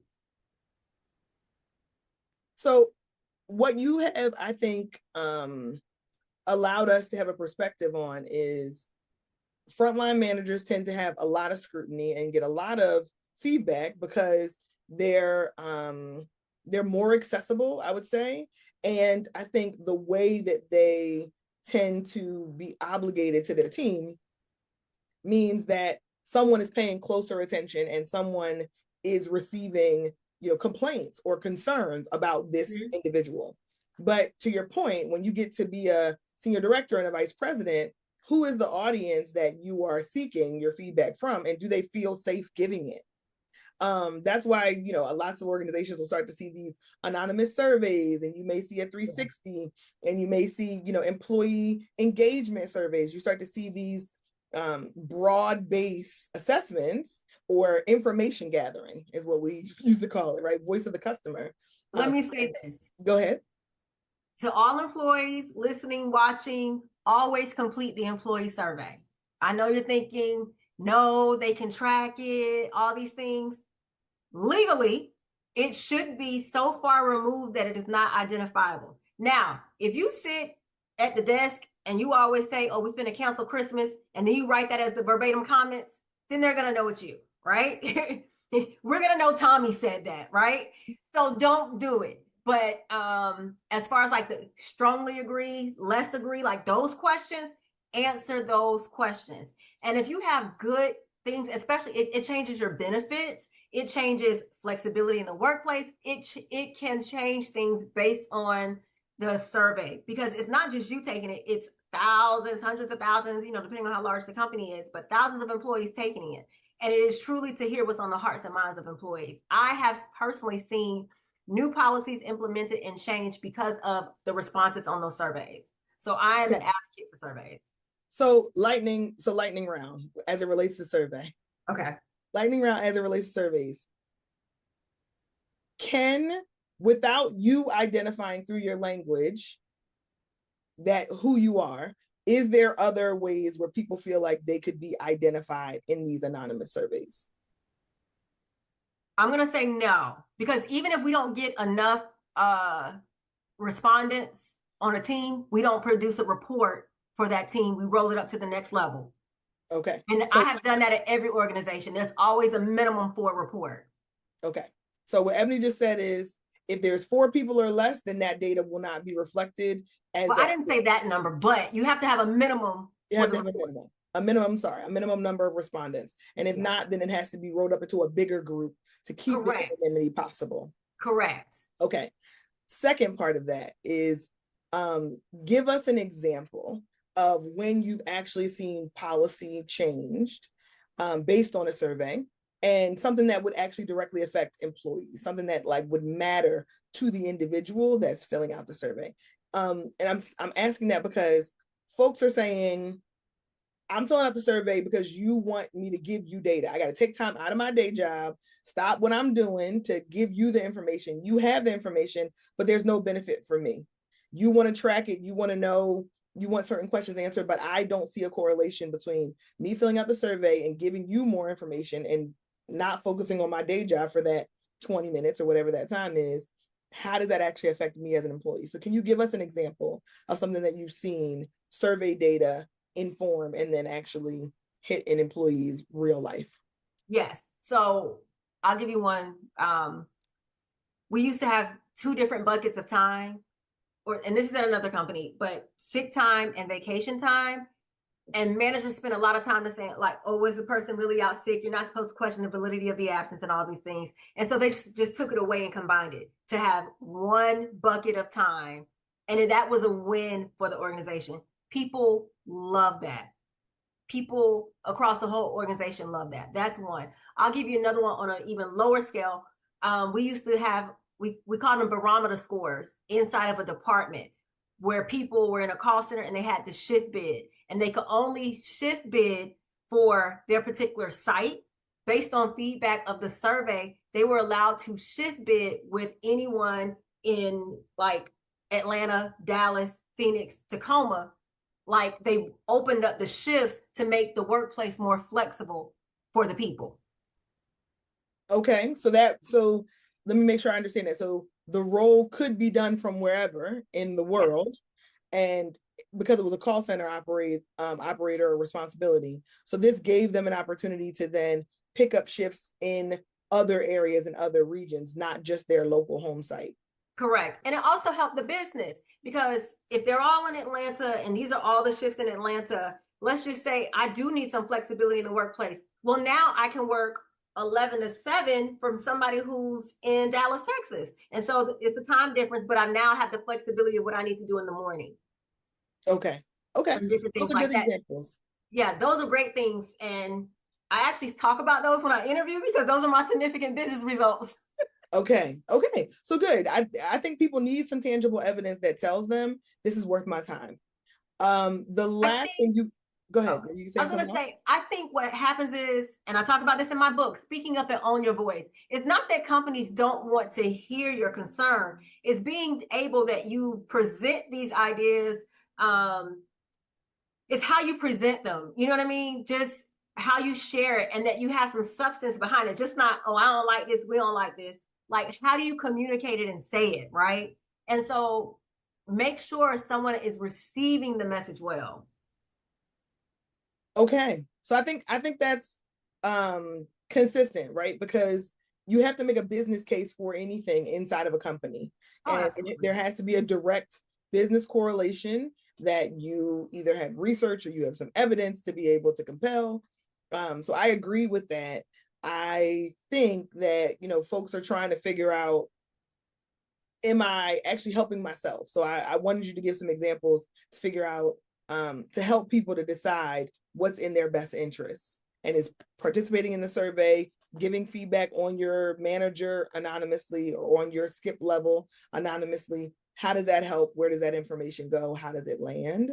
So what you have, I think, allowed us to have a perspective on is frontline managers tend to have a lot of scrutiny and get a lot of feedback because they're more accessible, I would say. And I think the way that they tend to be obligated to their team means that someone is paying closer attention and someone is receiving, complaints or concerns about this individual. But to your point, when you get to be a senior director and a vice president, who is the audience that you are seeking your feedback from, and do they feel safe giving it? That's why, lots of organizations will start to see these anonymous surveys, and you may see a 360, and you may see, employee engagement surveys. You start to see these broad-based assessments, or information gathering is what we used to call it, right? Voice of the customer. Let me say this. Go ahead. To all employees listening, watching, always complete the employee survey. I know you're thinking, no, they can track it, all these things. Legally, it should be so far removed that it is not identifiable. Now, if you sit at the desk and you always say, oh, we finna cancel Christmas, and then you write that as the verbatim comments, then they're gonna know it's you, right? We're gonna know Tommy said that, right? So don't do it. But as far as like the strongly agree, less agree, like those questions, answer those questions. And if you have good things, especially it changes your benefits, it changes flexibility in the workplace, it can change things based on the survey, because it's not just you taking it, it's thousands, hundreds of thousands, depending on how large the company is, but thousands of employees taking it. And it is truly to hear what's on the hearts and minds of employees. I have personally seen new policies implemented and changed because of the responses on those surveys. So I am an advocate for surveys. So lightning round as it relates to survey. Okay. Lightning round as it relates to surveys. Without you identifying through your language that who you are, is there other ways where people feel like they could be identified in these anonymous surveys? I'm going to say no, because even if we don't get enough respondents on a team, we don't produce a report for that team. We roll it up to the next level. Okay. And I have done that at every organization. There's always a minimum for a report. Okay. So what Ebony just said is, if there's 4 people or less, then that data will not be reflected as. Well, I didn't say that number, but you have to have a minimum. You have to have a minimum number of respondents. And if not, then it has to be rolled up into a bigger group to keep the anonymity possible. Correct. Okay. Second part of that is, give us an example of when you've actually seen policy changed based on a survey, and something that would actually directly affect employees, something that would matter to the individual that's filling out the survey. And I'm asking that because folks are saying, I'm filling out the survey because you want me to give you data. I got to take time out of my day job, stop what I'm doing to give you the information. You have the information, but there's no benefit for me. You want to track it. You want to know, you want certain questions answered, but I don't see a correlation between me filling out the survey and giving you more information and not focusing on my day job for that 20 minutes or whatever that time is, how does that actually affect me as an employee? So can you give us an example of something that you've seen survey data inform and then actually hit an employee's real life? Yes. So I'll give you one. We used to have two different buckets of time, and this is at another company, but sick time and vacation time. And managers spend a lot of time to say, like, oh, was the person really out sick? You're not supposed to question the validity of the absence and all these things. And so they just took it away and combined it to have one bucket of time. And that was a win for the organization. People love that. People across the whole organization love that. That's one. I'll give you another one on an even lower scale. We used to have, we called them barometer scores inside of a department where people were in a call center and they had to shift bid, and they could only shift bid for their particular site based on feedback of the survey. They were allowed to shift bid with anyone in like Atlanta, Dallas, Phoenix, Tacoma. Like they opened up the shifts to make the workplace more flexible for the people. Okay, so let me make sure I understand that. So the role could be done from wherever in the world, and because it was a call center operator or responsibility, so this gave them an opportunity to then pick up shifts in other areas and other regions, not just their local home site. Correct. And it also helped the business, because if they're all in Atlanta and these are all the shifts in Atlanta, let's just say I do need some flexibility in the workplace. Well, now I can work 11 to 7 from somebody who's in Dallas, Texas. And so it's a time difference, but I now have the flexibility of what I need to do in the morning. Okay. And different things Those are like good that. examples. Yeah, those are great things. And I actually talk about those when I interview, because those are my significant business results. Okay. So good. I think people need some tangible evidence that tells them this is worth my time. The last thing you go ahead. Oh, I was going to say, I think what happens is, and I talk about this in my book, speaking up and own your voice. It's not that companies don't want to hear your concern. It's being able that you present these ideas. It's how you present them. You know what I mean? Just how you share it, and that you have some substance behind it. Just not, oh, I don't like this, we don't like this. Like, how do you communicate it and say it, right? And so make sure someone is receiving the message well. Okay. So I think that's consistent, right? Because you have to make a business case for anything inside of a company. Oh, And there has to be a direct business correlation that you either have research or you have some evidence to be able to compel. So I agree with that. I think that, folks are trying to figure out, am I actually helping myself? So I wanted you to give some examples to figure out, to help people to decide what's in their best interest. And is participating in the survey, giving feedback on your manager anonymously or on your skip level anonymously. How does that help? Where does that information go? How does it land?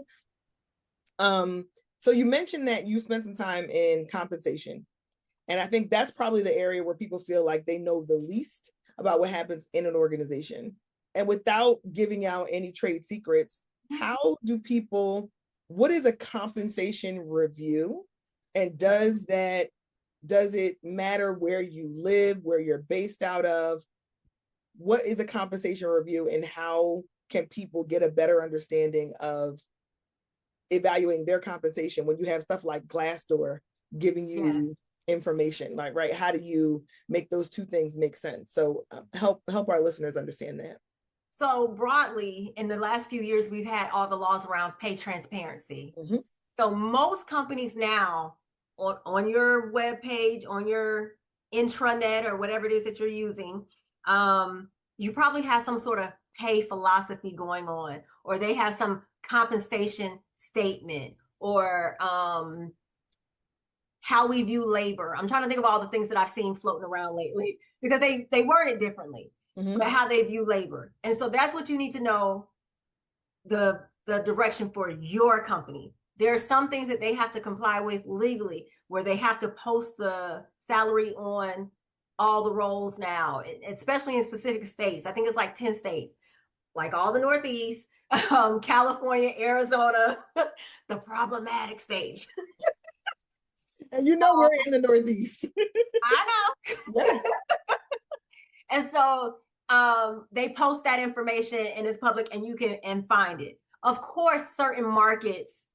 So you mentioned that you spent some time in compensation. And I think that's probably the area where people feel like they know the least about what happens in an organization. And without giving out any trade secrets, what is a compensation review? And does it matter where you live, where you're based out of? What is a compensation review, and how can people get a better understanding of evaluating their compensation when you have stuff like Glassdoor giving you information, like, right? How do you make those two things make sense? So help our listeners understand that. So broadly, in the last few years, we've had all the laws around pay transparency. Mm-hmm. So most companies now, on your web page, on your intranet, or whatever it is that you're using, you probably have some sort of pay philosophy going on, or they have some compensation statement, or how we view labor. I'm trying to think of all the things that I've seen floating around lately, because they word it differently, but how they view labor. And so that's what you need to know, the direction for your company. There are some things that they have to comply with legally, where they have to post the salary on all the roles now, especially in specific states. I think it's like 10 states, like all the Northeast, California, Arizona, the problematic states. And we're in the Northeast. I know. And so they post that information and it's public and you can find it. Of course, certain markets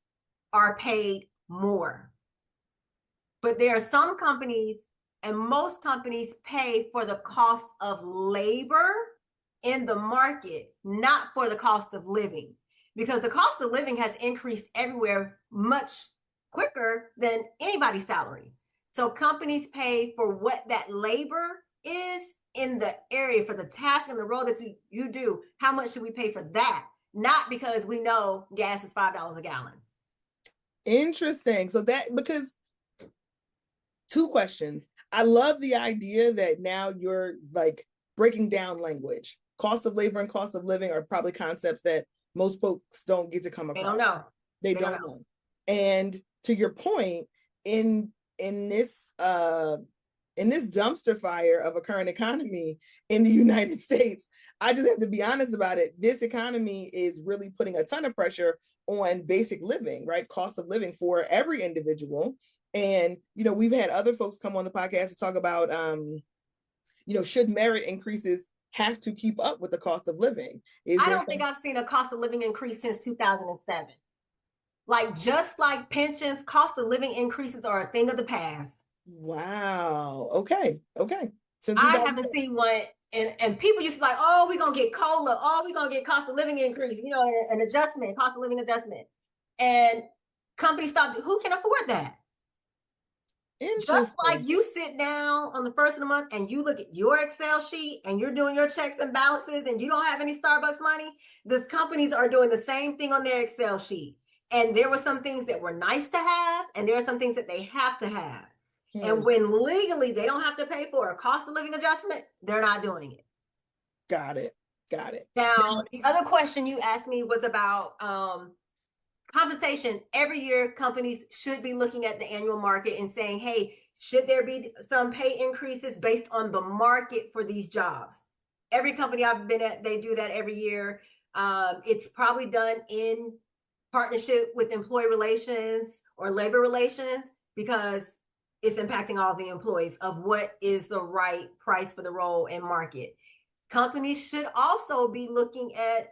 are paid more. But there are some companies, and most companies pay for the cost of labor in the market, not for the cost of living, because the cost of living has increased everywhere much quicker than anybody's salary. So companies pay for what that labor is in the area, for the task and the role that you do. How much should we pay for that? Not because we know gas is $5 a gallon. Interesting. So that, because two questions. I love the idea that now you're like breaking down language. Cost of labor and cost of living are probably concepts that most folks don't get to come across. They don't know. They don't know. And to your point, in this dumpster fire of a current economy in the United States, I just have to be honest about it. This economy is really putting a ton of pressure on basic living, right? Cost of living for every individual. And, you know, we've had other folks come on the podcast to talk about, you know, should merit increases have to keep up with the cost of living? I don't think I've seen a cost of living increase since 2007. Like, just like pensions, cost of living increases are a thing of the past. Wow. Okay. Since I haven't seen one, and people used to be like, oh, we're going to get COLA. Oh, we're going to get cost of living increase, you know, an adjustment, cost of living adjustment. And companies stopped. Who can afford that? Just like you sit down on the first of the month and you look at your Excel sheet and you're doing your checks and balances and you don't have any Starbucks money, these companies are doing the same thing on their Excel sheet. And there were some things that were nice to have, and there are some things that they have to have. And when legally they don't have to pay for a cost of living adjustment, they're not doing it. Got it. Now, the other question you asked me was about compensation. Every year, companies should be looking at the annual market and saying, hey, should there be some pay increases based on the market for these jobs? Every company I've been at, they do that every year. It's probably done in partnership with employee relations or labor relations, because it's impacting all the employees of what is the right price for the role and market. Companies should also be looking at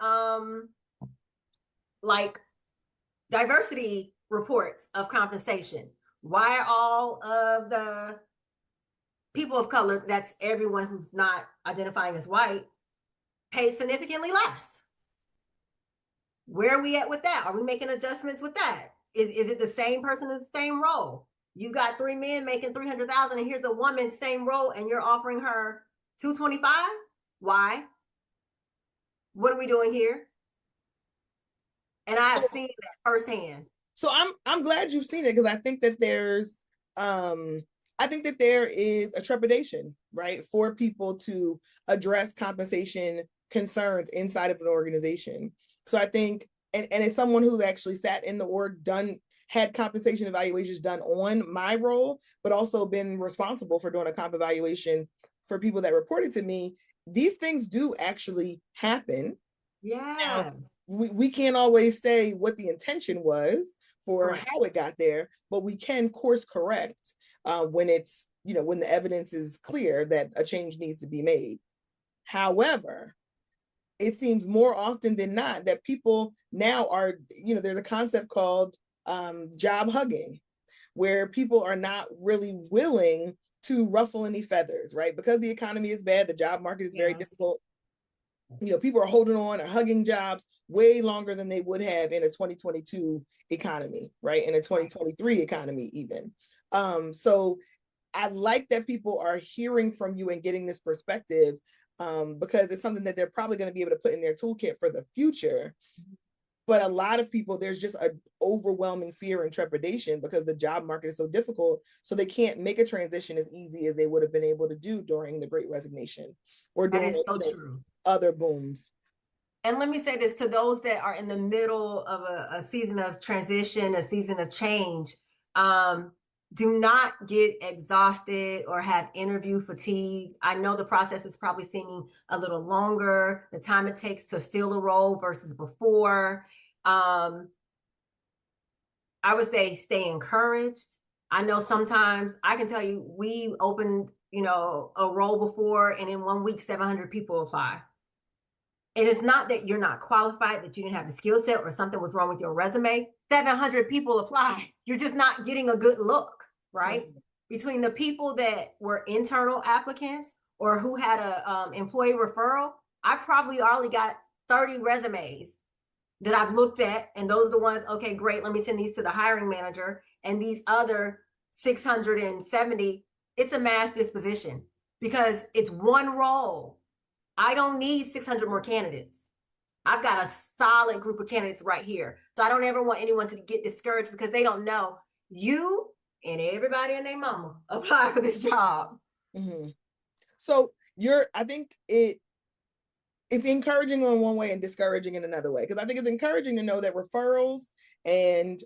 like diversity reports of compensation. Why are all of the people of color, that's everyone who's not identifying as white, paid significantly less? Where are we at with that? Are we making adjustments with that? Is it the same person in the same role? You got 3 men making $300,000, and here's a woman, same role, and you're offering her $225,000. Why? What are we doing here? And I have seen that firsthand. So I'm glad you've seen it, because I think that there is a trepidation, right, for people to address compensation concerns inside of an organization. So I think, and as someone who's actually sat in the org, had compensation evaluations done on my role, but also been responsible for doing a comp evaluation for people that reported to me, these things do actually happen. Yeah. We can't always say what the intention was for how it got there, but we can course correct when it's, you know, when the evidence is clear that a change needs to be made. However, it seems more often than not that people now are, you know, there's a concept called job hugging, where people are not really willing to ruffle any feathers, right? Because the economy is bad, the job market is very difficult. You know, people are holding on or hugging jobs way longer than they would have in a 2022 economy, right? In a 2023 economy, even. So I like that people are hearing from you and getting this perspective, because it's something that they're probably going to be able to put in their toolkit for the future. But a lot of people, there's just an overwhelming fear and trepidation because the job market is so difficult. So they can't make a transition as easy as they would have been able to do during the Great Resignation or during other booms. And let me say this to those that are in the middle of a season of transition, a season of change. Do not get exhausted or have interview fatigue. I know the process is probably seeming a little longer, the time it takes to fill a role versus before. I would say stay encouraged. I know sometimes I can tell you, we opened, a role before, and in 1 week, 700 people apply. And it's not that you're not qualified, that you didn't have the skill set or something was wrong with your resume. 700 people apply. You're just not getting a good look, right? Mhm. Between the people that were internal applicants or who had a employee referral, I probably only got 30 resumes that I've looked at, and those are the ones, okay, great, let me send these to the hiring manager. And these other 670, it's a mass disposition because it's one role. I don't need 600 more candidates. I've got a solid group of candidates right here. So I don't ever want anyone to get discouraged because they don't know. You and everybody and their mama apply for this job. Mm-hmm. So I think it's encouraging in one way and discouraging in another way. Because I think it's encouraging to know that referrals and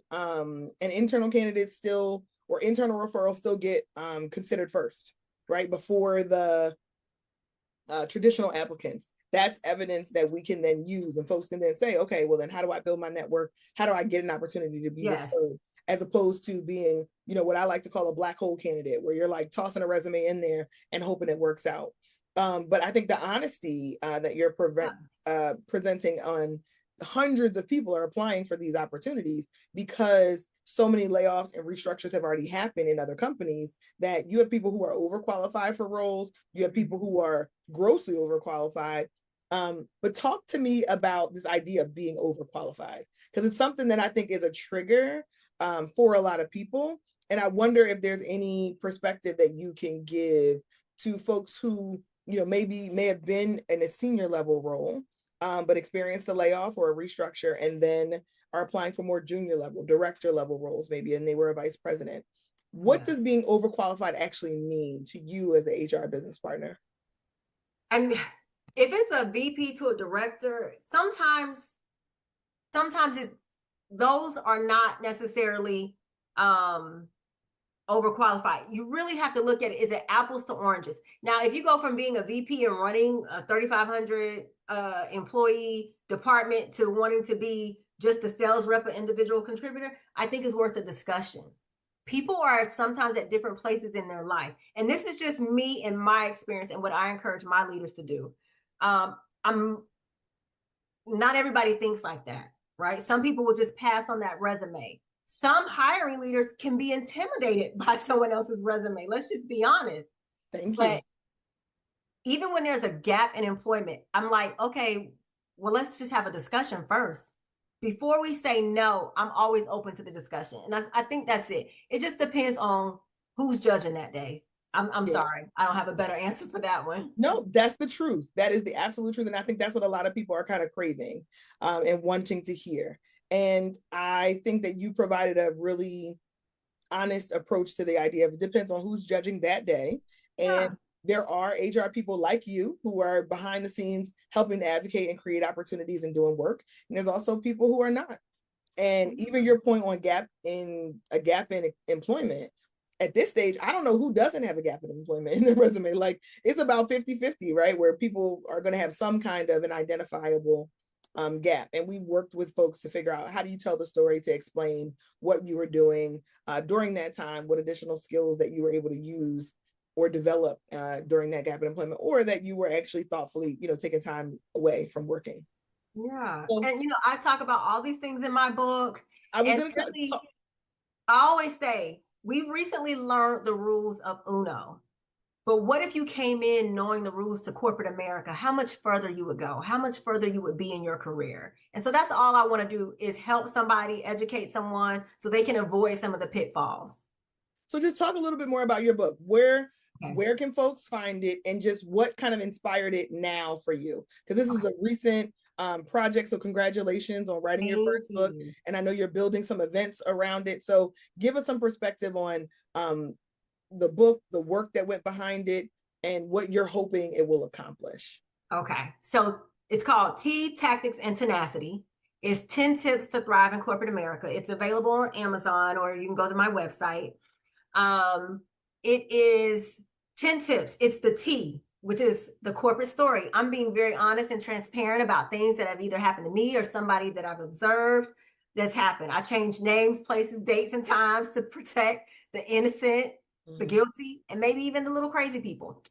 internal candidates still, or internal referrals still get considered first, right? Before the traditional applicants. That's evidence that we can then use, and folks can then say, okay, well then how do I build my network? How do I get an opportunity to be referred? As opposed to being, what I like to call a black hole candidate, where you're like tossing a resume in there and hoping it works out. But I think the honesty that you're presenting on hundreds of people are applying for these opportunities because so many layoffs and restructures have already happened in other companies, that you have people who are overqualified for roles, you have people who are grossly overqualified. But talk to me about this idea of being overqualified, because it's something that I think is a trigger for a lot of people. And I wonder if there's any perspective that you can give to folks who, maybe may have been in a senior level role, but experienced a layoff or a restructure, and then are applying for more junior level, director level roles, maybe, and they were a vice president. What does being overqualified actually mean to you as an HR business partner? I mean, if it's a VP to a director, sometimes those are not necessarily overqualified. You really have to look at it. Is it apples to oranges? Now, if you go from being a VP and running a 3,500 employee department to wanting to be just a sales rep or individual contributor, I think it's worth a discussion. People are sometimes at different places in their life. And this is just me and my experience and what I encourage my leaders to do. I'm not everybody thinks like that, right? Some people will just pass on that resume. Some hiring leaders can be intimidated by someone else's resume. Let's just be honest. Thank but you. Even when there's a gap in employment, I'm like, okay, well, let's just have a discussion first. Before we say no, I'm always open to the discussion. And I think that's it. It just depends on who's judging that day. I'm sorry. I don't have a better answer for that one. No, that's the truth. That is the absolute truth. And I think that's what a lot of people are kind of craving and wanting to hear. And I think that you provided a really honest approach to the idea of it depends on who's judging that day. And there are HR people like you who are behind the scenes helping to advocate and create opportunities and doing work. And there's also people who are not. And even your point on a gap in employment, at this stage, I don't know who doesn't have a gap in employment in their resume. Like, it's about 50-50, right? Where people are going to have some kind of an identifiable gap. And we worked with folks to figure out, how do you tell the story to explain what you were doing during that time, what additional skills that you were able to use or develop during that gap in employment, or that you were actually thoughtfully, taking time away from working. Yeah. So, and I talk about all these things in my book. I was going to talk. I always say, we recently learned the rules of UNO. But what if you came in knowing the rules to corporate America? How much further you would go, how much further you would be in your career. And so that's all I want to do, is help somebody, educate someone so they can avoid some of the pitfalls. So just talk a little bit more about your book. Where can folks find it, and just what kind of inspired it now for you? Because this was a recent project. So congratulations on writing your first book. And I know you're building some events around it. So give us some perspective on the book, the work that went behind it, and what you're hoping it will accomplish. Okay. So it's called T, Tactics, and Tenacity. It's 10 Tips to Thrive in Corporate America. It's available on Amazon, or you can go to my website. It is 10 tips. It's the T, which is the corporate story. I'm being very honest and transparent about things that have either happened to me or somebody that I've observed that's happened. I changed names, places, dates, and times to protect the innocent, the guilty, and maybe even the little crazy people.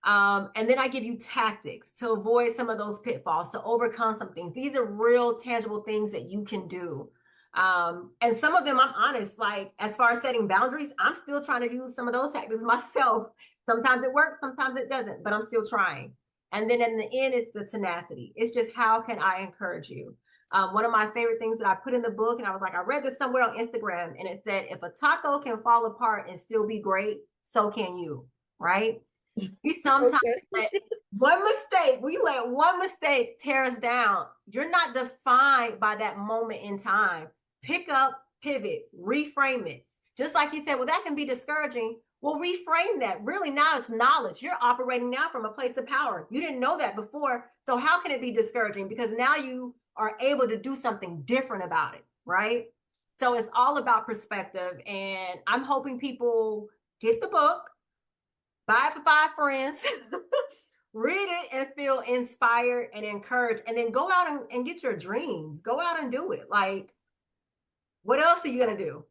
And then I give you tactics to avoid some of those pitfalls, to overcome some things. These are real tangible things that you can do. And some of them, I'm honest, like as far as setting boundaries, I'm still trying to use some of those tactics myself. Sometimes it works, sometimes it doesn't, but I'm still trying. And then in the end, it's the tenacity. It's just, how can I encourage you? One of my favorite things that I put in the book, and I was like, I read this somewhere on Instagram, and it said, if a taco can fall apart and still be great, so can you, right? We sometimes let one mistake tear us down. You're not defined by that moment in time. Pick up, pivot, reframe it. Just like you said, well, that can be discouraging. Well, reframe that. Really, now it's knowledge. You're operating now from a place of power. You didn't know that before. So how can it be discouraging? Because now you are able to do something different about it, right? So it's all about perspective. And I'm hoping people get the book, buy it for 5 friends, read it and feel inspired and encouraged, and then go out and get your dreams. Go out and do it. Like, what else are you going to do?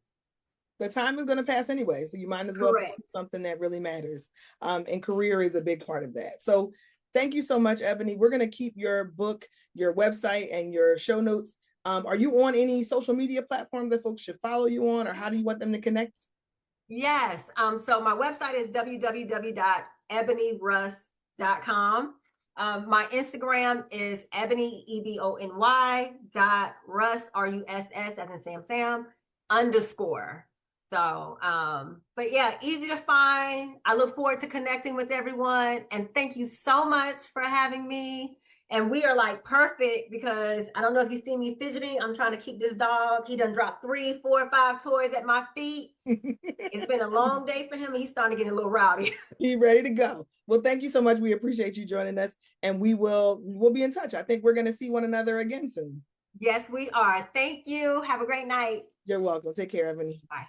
The time is going to pass anyway, so you might as well pursue something that really matters. And career is a big part of that. So thank you so much, Ebony. We're going to keep your book, your website, and your show notes. Are you on any social media platform that folks should follow you on, or how do you want them to connect? Yes. So my website is www.ebonyruss.com. My Instagram is ebony, EBONY .russ, RUSS, as in Sam, _ So, but yeah, easy to find. I look forward to connecting with everyone. And thank you so much for having me. And we are like perfect, because I don't know if you see me fidgeting. I'm trying to keep this dog. He done dropped 3, 4, 5 toys at my feet. It's been a long day for him. He's starting to get a little rowdy. He's ready to go. Well, thank you so much. We appreciate you joining us, and we'll be in touch. I think we're going to see one another again soon. Yes, we are. Thank you. Have a great night. You're welcome. Take care, Ebony. Bye.